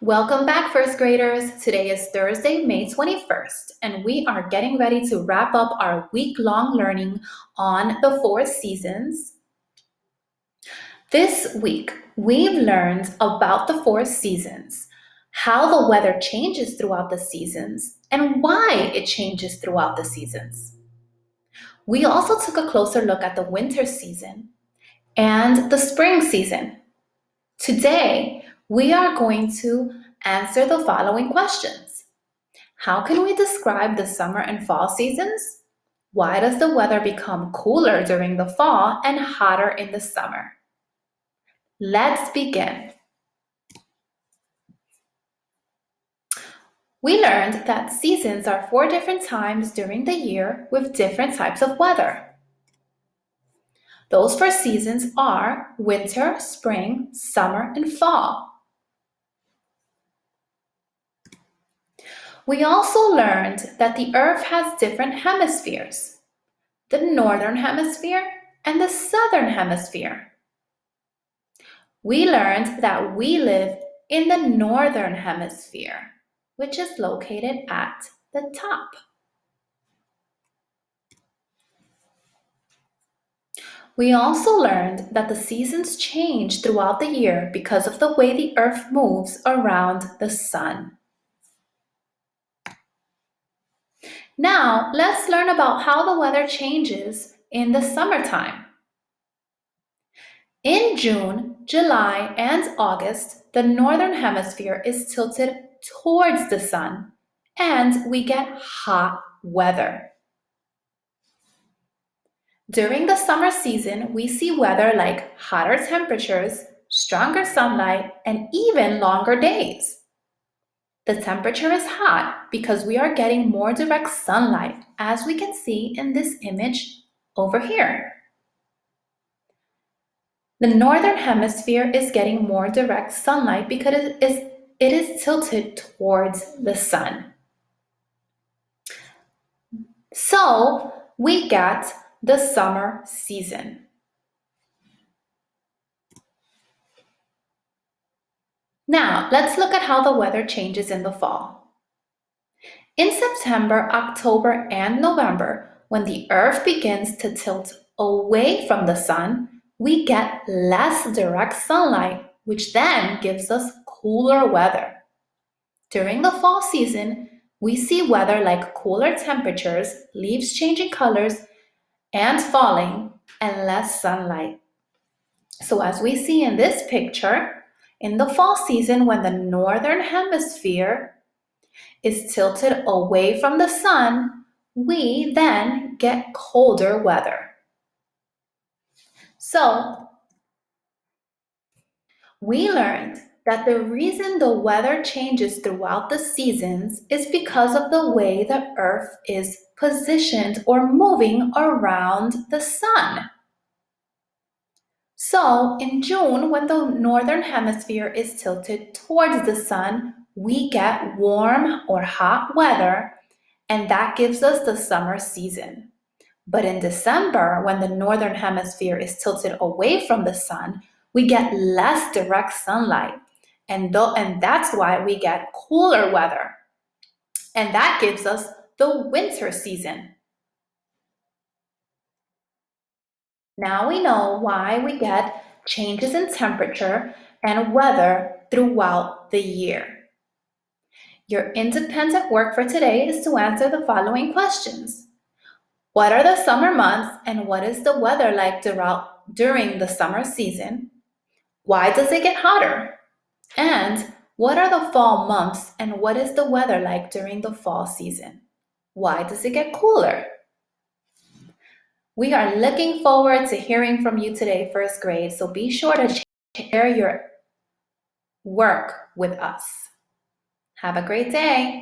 Welcome back, first graders. Today is Thursday, May 21st, and we are getting ready to wrap up our week-long learning on the 4 seasons. This week, we've learned about the 4 seasons, how the weather changes throughout the seasons, and why it changes throughout the seasons. We also took a closer look at the winter season and the spring season. Today, we are going to answer the following questions. How can we describe the summer and fall seasons? Why does the weather become cooler during the fall and hotter in the summer? Let's begin. We learned that seasons are 4 different times during the year with different types of weather. Those 4 seasons are winter, spring, summer, and fall. We also learned that the Earth has different hemispheres, the northern hemisphere and the southern hemisphere. We learned that we live in the northern hemisphere, which is located at the top. We also learned that the seasons change throughout the year because of the way the Earth moves around the sun. Now, let's learn about how the weather changes in the summertime. In June, July, and August, the northern hemisphere is tilted towards the sun, and we get hot weather. During the summer season, we see weather like hotter temperatures, stronger sunlight, and even longer days. The temperature is hot because we are getting more direct sunlight, as we can see in this image over here. The northern hemisphere is getting more direct sunlight because it is tilted towards the sun. So we get the summer season. Now, let's look at how the weather changes in the fall. In September, October, and November, when the Earth begins to tilt away from the sun, we get less direct sunlight, which then gives us cooler weather. During the fall season, we see weather like cooler temperatures, leaves changing colors and falling, and less sunlight. So as we see in this picture, in the fall season, when the northern hemisphere is tilted away from the sun, we then get colder weather. So we learned that the reason the weather changes throughout the seasons is because of the way the Earth is positioned or moving around the sun. So in June, when the northern hemisphere is tilted towards the sun, we get warm or hot weather, and that gives us the summer season. But in December, when the northern hemisphere is tilted away from the sun, we get less direct sunlight, and that's why we get cooler weather. And that gives us the winter season. Now we know why we get changes in temperature and weather throughout the year. Your independent work for today is to answer the following questions. What are the summer months and what is the weather like during the summer season? Why does it get hotter? And what are the fall months and what is the weather like during the fall season? Why does it get cooler? We are looking forward to hearing from you today, first grade, so be sure to share your work with us. Have a great day.